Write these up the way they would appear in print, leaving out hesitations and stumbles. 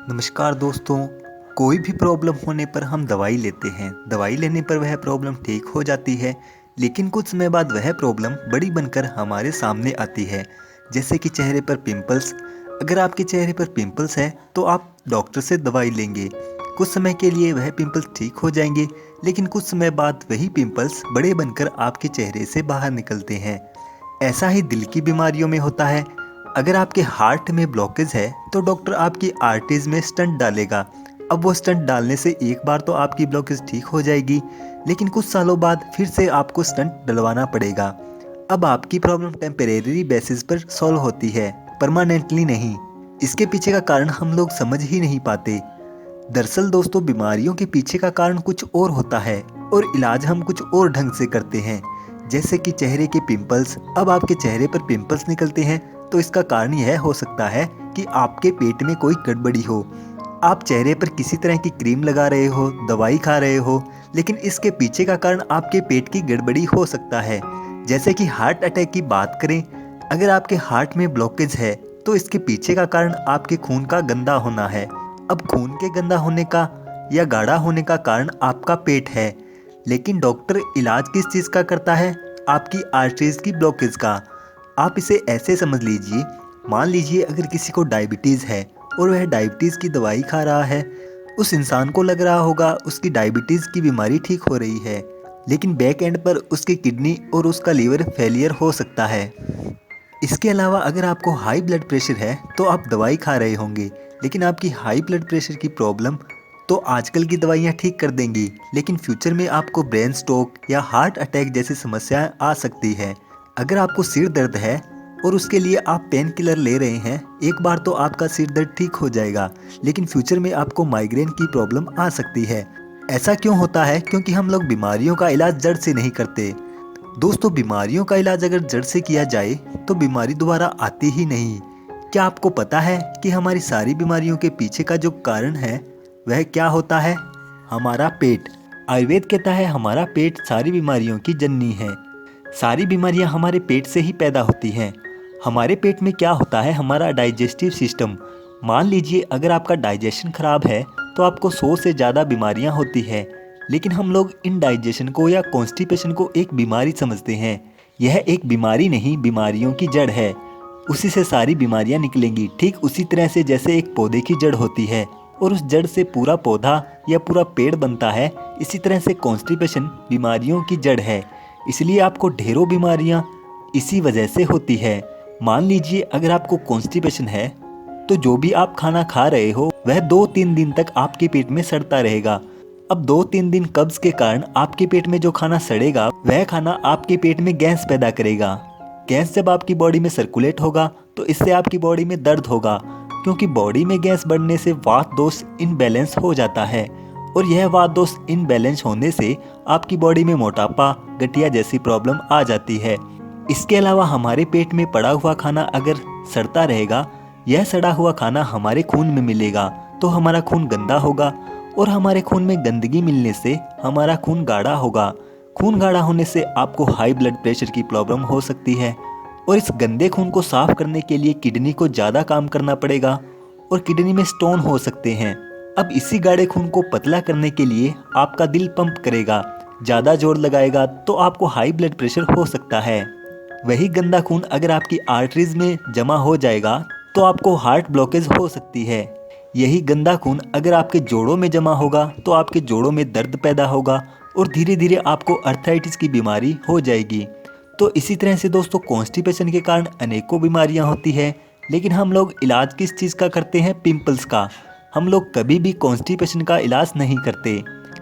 नमस्कार दोस्तों। कोई भी प्रॉब्लम होने पर हम दवाई लेते हैं। दवाई लेने पर वह प्रॉब्लम ठीक हो जाती है, लेकिन कुछ समय बाद वह प्रॉब्लम बड़ी बनकर हमारे सामने आती है। जैसे कि चेहरे पर पिंपल्स। अगर आपके चेहरे पर पिंपल्स है तो आप डॉक्टर से दवाई लेंगे। कुछ समय के लिए वह पिंपल्स ठीक हो जाएंगे, लेकिन कुछ समय बाद वही पिंपल्स बड़े बनकर आपके चेहरे से बाहर निकलते हैं। ऐसा ही दिल की बीमारियों में होता है। अगर आपके हार्ट में ब्लॉकेज है तो डॉक्टर आपकी आर्टरीज में स्टंट डालेगा। अब वो स्टंट डालने से एक बार तो आपकी ब्लॉकेज ठीक हो जाएगी, लेकिन कुछ सालों बाद फिर से आपको स्टंट डलवाना पड़ेगा। अब आपकी प्रॉब्लम टेम्परेरी बेसिस पर सॉल्व होती है, परमानेंटली नहीं। इसके पीछे का कारण हम लोग समझ ही नहीं पाते। दरअसल दोस्तों, बीमारियों के पीछे का कारण कुछ और होता है और इलाज हम कुछ और ढंग से करते हैं। जैसे कि चेहरे के पिंपल्स। अब आपके चेहरे पर पिंपल्स निकलते हैं तो इसका कारण यह हो सकता है कि आपके पेट में कोई गड़बड़ी हो। आप चेहरे पर किसी तरह की क्रीम लगा रहे हो, दवाई खा रहे हो, लेकिन इसके पीछे का कारण आपके पेट की गड़बड़ी हो सकता है। जैसे कि हार्ट अटैक की बात करें, अगर आपके हार्ट में ब्लॉकेज है तो इसके पीछे का कारण आपके खून का गंदा होना है। अब खून के गंदा होने का या गाढ़ा होने का कारण आपका पेट है, लेकिन डॉक्टर इलाज किस चीज़ का करता है? आपकी आर्टरीज की ब्लॉकेज का। आप इसे ऐसे समझ लीजिए, मान लीजिए अगर किसी को डायबिटीज़ है और वह डायबिटीज़ की दवाई खा रहा है। उस इंसान को लग रहा होगा उसकी डायबिटीज़ की बीमारी ठीक हो रही है, लेकिन बैक एंड पर उसकी किडनी और उसका लीवर फेलियर हो सकता है। इसके अलावा अगर आपको हाई ब्लड प्रेशर है तो आप दवाई खा रहे होंगे, लेकिन आपकी हाई ब्लड प्रेशर की प्रॉब्लम तो आजकल की दवाइयाँ ठीक कर देंगी, लेकिन फ्यूचर में आपको ब्रेन स्ट्रोक या हार्ट अटैक जैसी समस्याएं आ सकती है। अगर आपको सिर दर्द है और उसके लिए आप पेन किलर ले रहे हैं, एक बार तो आपका सिर दर्द ठीक हो जाएगा, लेकिन फ्यूचर में आपको माइग्रेन की प्रॉब्लम आ सकती है। ऐसा क्यों होता है? क्योंकि हम लोग बीमारियों का इलाज जड़ से नहीं करते। दोस्तों, बीमारियों का इलाज अगर जड़ से किया जाए तो बीमारी दोबारा आती ही नहीं। क्या आपको पता है कि हमारी सारी बीमारियों के पीछे का जो कारण है वह क्या होता है? हमारा पेट। आयुर्वेद कहता है हमारा पेट सारी बीमारियों की जननी है। सारी बीमारियां हमारे पेट से ही पैदा होती हैं। हमारे पेट में क्या होता है? हमारा डाइजेस्टिव सिस्टम। मान लीजिए अगर आपका डाइजेशन खराब है तो आपको 100 से ज़्यादा बीमारियां होती है, लेकिन हम लोग इंडाइजेशन को या कॉन्स्टिपेशन को एक बीमारी समझते हैं। यह एक बीमारी नहीं, बीमारियों की जड़ है। उसी से सारी बीमारियां निकलेंगी, ठीक उसी तरह से जैसे एक पौधे की जड़ होती है और उस जड़ से पूरा पौधा या पूरा पेड़ बनता है। इसी तरह से कॉन्स्टिपेशन बीमारियों की जड़ है। इसलिए आपको ढेरों बीमारियां इसी वजह से होती है। मान लीजिए अगर आपको कॉन्स्टिपेशन है तो जो भी आप खाना खा रहे हो वह 2-3 दिन तक आपके पेट में सड़ता रहेगा। अब 2-3 दिन कब्ज के कारण आपके पेट में जो खाना सड़ेगा वह खाना आपके पेट में गैस पैदा करेगा। गैस जब आपकी बॉडी में सर्कुलेट होगा तो इससे आपकी बॉडी में दर्द होगा, क्योंकि बॉडी में गैस बढ़ने से वात दोष इनबैलेंस हो जाता है और यह वात दोष इनबैलेंस होने से आपकी बॉडी में मोटापा, गठिया जैसी प्रॉब्लम आ जाती है। इसके अलावा हमारे पेट में पड़ा हुआ खाना अगर सड़ता रहेगा, यह सड़ा हुआ खाना हमारे खून में मिलेगा तो हमारा खून गंदा होगा और हमारे खून में गंदगी मिलने से हमारा खून गाढ़ा होगा। खून गाढ़ा होने से आपको हाई ब्लड प्रेशर की प्रॉब्लम हो सकती है और इस गंदे खून को साफ करने के लिए किडनी को ज़्यादा काम करना पड़ेगा और किडनी में स्टोन हो सकते हैं। अब इसी गाढ़े खून को पतला करने के लिए आपका दिल पंप करेगा, ज़्यादा जोर लगाएगा तो आपको हाई ब्लड प्रेशर हो सकता है। वही गंदा खून अगर आपकी आर्टरीज में जमा हो जाएगा तो आपको हार्ट ब्लॉकेज हो सकती है। यही गंदा खून अगर आपके जोड़ों में जमा होगा तो आपके जोड़ों में दर्द पैदा होगा और धीरे धीरे आपको अर्थराइटिस की बीमारी हो जाएगी। तो इसी तरह से दोस्तों, कॉन्स्टिपेशन के कारण अनेकों बीमारियां होती है, लेकिन हम लोग इलाज किस चीज़ का करते हैं? पिंपल्स का। हम लोग कभी भी कॉन्स्टिपेशन का इलाज नहीं करते।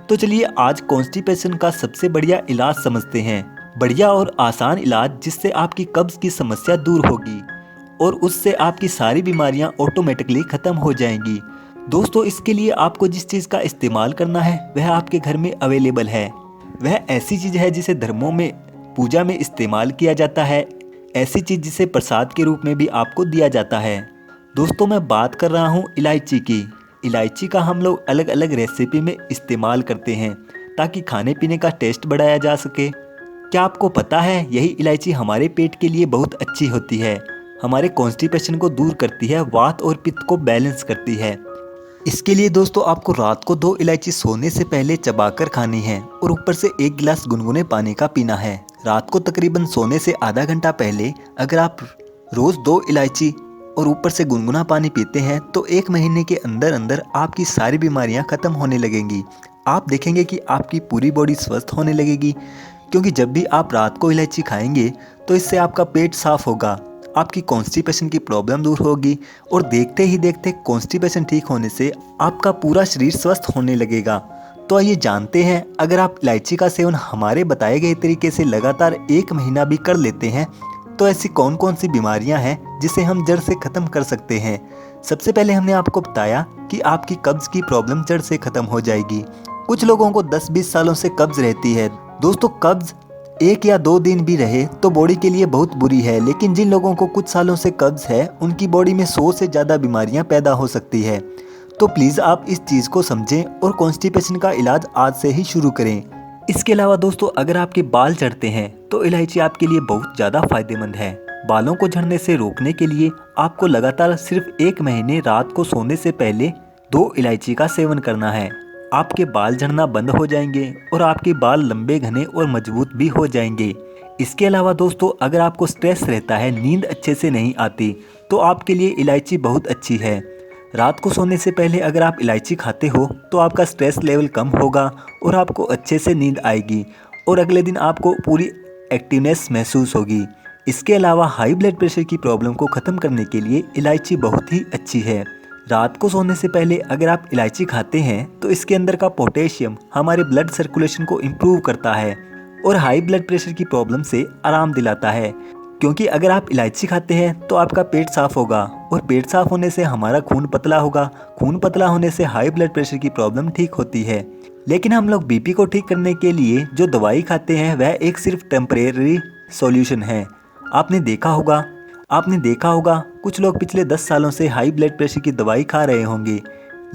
तो चलिए आज कॉन्स्टिपेशन का सबसे बढ़िया इलाज समझते हैं। बढ़िया और आसान इलाज जिससे आपकी कब्ज की समस्या दूर होगी और उससे आपकी सारी बीमारियां ऑटोमेटिकली ख़त्म हो जाएंगी। दोस्तों, इसके लिए आपको जिस चीज़ का इस्तेमाल करना है वह आपके घर में अवेलेबल है। वह ऐसी चीज़ है जिसे धर्मों में, पूजा में इस्तेमाल किया जाता है। ऐसी चीज़ जिसे प्रसाद के रूप में भी आपको दिया जाता है। दोस्तों, मैं बात कर रहा हूँ इलायची की। इलायची का हम लोग अलग अलग रेसिपी में इस्तेमाल करते हैं ताकि खाने पीने का टेस्ट बढ़ाया जा सके। क्या आपको पता है यही इलायची हमारे पेट के लिए बहुत अच्छी होती है। हमारे कॉन्स्टिपेशन को दूर करती है, वात और पित्त को बैलेंस करती है। इसके लिए दोस्तों आपको रात को 2 इलायची सोने से पहले चबाकर खानी है और ऊपर से 1 गिलास गुनगुने पानी का पीना है। रात को तकरीबन सोने से आधा घंटा पहले अगर आप रोज़ 2 इलायची और ऊपर से गुनगुना पानी पीते हैं तो 1 महीने के अंदर अंदर आपकी सारी बीमारियां ख़त्म होने लगेंगी। आप देखेंगे कि आपकी पूरी बॉडी स्वस्थ होने लगेगी, क्योंकि जब भी आप रात को इलायची खाएंगे तो इससे आपका पेट साफ होगा, आपकी कॉन्स्टिपेशन की प्रॉब्लम दूर होगी और देखते ही देखते कॉन्स्टिपेशन ठीक होने से आपका पूरा शरीर स्वस्थ होने लगेगा। तो आइए जानते हैं, अगर आप इलायची का सेवन हमारे बताए गए तरीके से लगातार 1 महीना भी कर लेते हैं तो ऐसी कौन कौन सी बीमारियां हैं जिसे हम जड़ से ख़त्म कर सकते हैं। सबसे पहले हमने आपको बताया कि आपकी कब्ज़ की प्रॉब्लम जड़ से ख़त्म हो जाएगी। कुछ लोगों को 10-20 सालों से कब्ज़ रहती है। दोस्तों कब्ज़ 1 या 2 दिन भी रहे तो बॉडी के लिए बहुत बुरी है, लेकिन जिन लोगों को कुछ सालों से कब्ज़ है उनकी बॉडी में 100 से ज़्यादा बीमारियां पैदा हो सकती है। तो प्लीज़ आप इस चीज़ को समझें और कॉन्स्टिपेशन का इलाज आज से ही शुरू करें। इसके अलावा दोस्तों अगर आपके बाल झड़ते हैं तो इलायची आपके लिए बहुत ज़्यादा फायदेमंद है। बालों को झड़ने से रोकने के लिए आपको लगातार सिर्फ 1 महीने रात को सोने से पहले 2 इलायची का सेवन करना है। आपके बाल झड़ना बंद हो जाएंगे और आपके बाल लंबे, घने और मजबूत भी हो जाएंगे। इसके अलावा दोस्तों अगर आपको स्ट्रेस रहता है, नींद अच्छे से नहीं आती, तो आपके लिए इलायची बहुत अच्छी है। रात को सोने से पहले अगर आप इलायची खाते हो तो आपका स्ट्रेस लेवल कम होगा और आपको अच्छे से नींद आएगी और अगले दिन आपको पूरी एक्टिवनेस महसूस होगी। इसके अलावा हाई ब्लड प्रेशर की प्रॉब्लम को ख़त्म करने के लिए इलायची बहुत ही अच्छी है। रात को सोने से पहले अगर आप इलायची खाते हैं तो इसके अंदर का पोटेशियम हमारे ब्लड सर्कुलेशन को इम्प्रूव करता है और हाई ब्लड प्रेशर की प्रॉब्लम से आराम दिलाता है, क्योंकि अगर आप इलायची खाते हैं तो आपका पेट साफ होगा और पेट साफ होने से हमारा खून पतला होगा। खून पतला होने से हाई ब्लड प्रेशर की प्रॉब्लम ठीक होती है। लेकिन हम लोग बीपी को ठीक करने के लिए जो दवाई खाते हैं वह एक सिर्फ टेम्परेरी सॉल्यूशन है। आपने देखा होगा कुछ लोग पिछले 10 सालों से हाई ब्लड प्रेशर की दवाई खा रहे होंगे,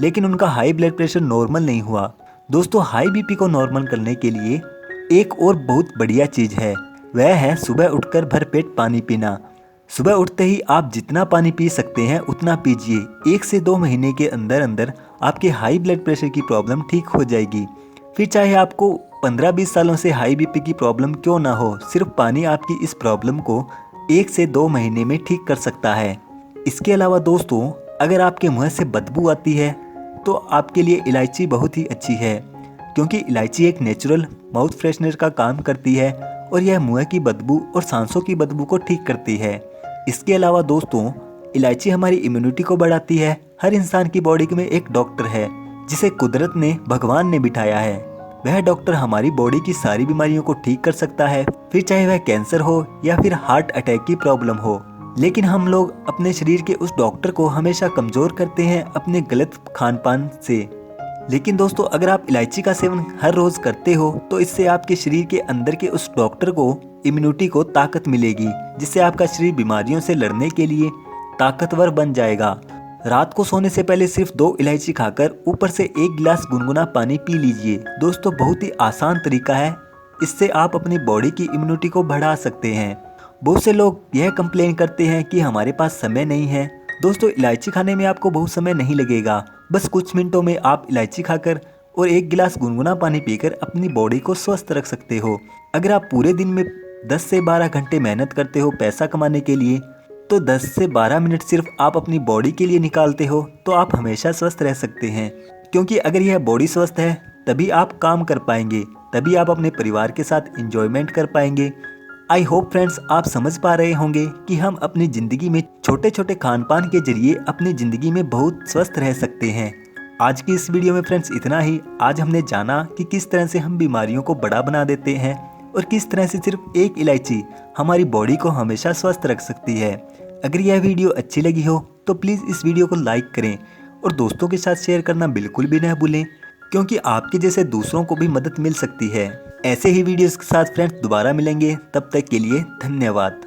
लेकिन उनका हाई ब्लड प्रेशर नॉर्मल नहीं हुआ। दोस्तों हाई बीपी को नॉर्मल करने के लिए एक और बहुत बढ़िया चीज़ है, वह है सुबह उठकर भरपेट पानी पीना। सुबह उठते ही आप जितना पानी पी सकते हैं उतना पीजिए। 1 से 2 महीने के अंदर अंदर आपके हाई ब्लड प्रेशर की प्रॉब्लम ठीक हो जाएगी। फिर चाहे आपको 15-20 सालों से हाई बीपी की प्रॉब्लम क्यों ना हो, सिर्फ पानी आपकी इस प्रॉब्लम को 1 से 2 महीने में ठीक कर सकता है। इसके अलावा दोस्तों अगर आपके मुंह से बदबू आती है तो आपके लिए इलायची बहुत ही अच्छी है, क्योंकि इलायची एक नेचुरल माउथ फ्रेशनर का काम करती है और यह मुंह की बदबू और सांसों की बदबू को ठीक करती है। इसके अलावा दोस्तों इलायची हमारी इम्यूनिटी को बढ़ाती है। हर इंसान की बॉडी में एक डॉक्टर है जिसे कुदरत ने, भगवान ने बिठाया है। वह डॉक्टर हमारी बॉडी की सारी बीमारियों को ठीक कर सकता है, फिर चाहे वह कैंसर हो या फिर हार्ट अटैक की प्रॉब्लम हो। लेकिन हम लोग अपने शरीर के उस डॉक्टर को हमेशा कमज़ोर करते हैं अपने गलत खान पान से। लेकिन दोस्तों अगर आप इलायची का सेवन हर रोज़ करते हो तो इससे आपके शरीर के अंदर के उस डॉक्टर को, इम्यूनिटी को ताकत मिलेगी, जिससे आपका शरीर बीमारियों से लड़ने के लिए ताकतवर बन जाएगा। रात को सोने से पहले सिर्फ 2 इलायची खाकर ऊपर से 1 गिलास गुनगुना पानी पी लीजिए। दोस्तों बहुत ही आसान तरीका है, इससे आप अपनी बॉडी की इम्यूनिटी को बढ़ा सकते हैं। बहुत से लोग यह कंप्लेन करते हैं कि हमारे पास समय नहीं है। दोस्तों इलायची खाने में आपको बहुत समय नहीं लगेगा, बस कुछ मिनटों में आप इलायची खाकर और 1 गिलास गुनगुना पानी पीकर अपनी बॉडी को स्वस्थ रख सकते हो। अगर आप पूरे दिन में 10 से 12 घंटे मेहनत करते हो पैसा कमाने के लिए, तो 10 से 12 मिनट सिर्फ आप अपनी बॉडी के लिए निकालते हो तो आप हमेशा स्वस्थ रह सकते हैं। क्योंकि अगर यह बॉडी स्वस्थ है तभी आप काम कर पाएंगे, तभी आप अपने परिवार के साथ एंजॉयमेंट कर पाएंगे। आई होप फ्रेंड्स आप समझ पा रहे होंगे कि हम अपनी ज़िंदगी में छोटे छोटे खान पान के जरिए अपनी ज़िंदगी में बहुत स्वस्थ रह सकते हैं। आज की इस वीडियो में फ्रेंड्स इतना ही। आज हमने जाना कि किस तरह से हम बीमारियों को बड़ा बना देते हैं और किस तरह से सिर्फ 1 इलायची हमारी बॉडी को हमेशा स्वस्थ रख सकती है। अगर यह वीडियो अच्छी लगी हो तो प्लीज़ इस वीडियो को लाइक करें और दोस्तों के साथ शेयर करना बिल्कुल भी न भूलें, क्योंकि आपके जैसे दूसरों को भी मदद मिल सकती है। ऐसे ही वीडियोस के साथ फ्रेंड्स दोबारा मिलेंगे, तब तक के लिए धन्यवाद।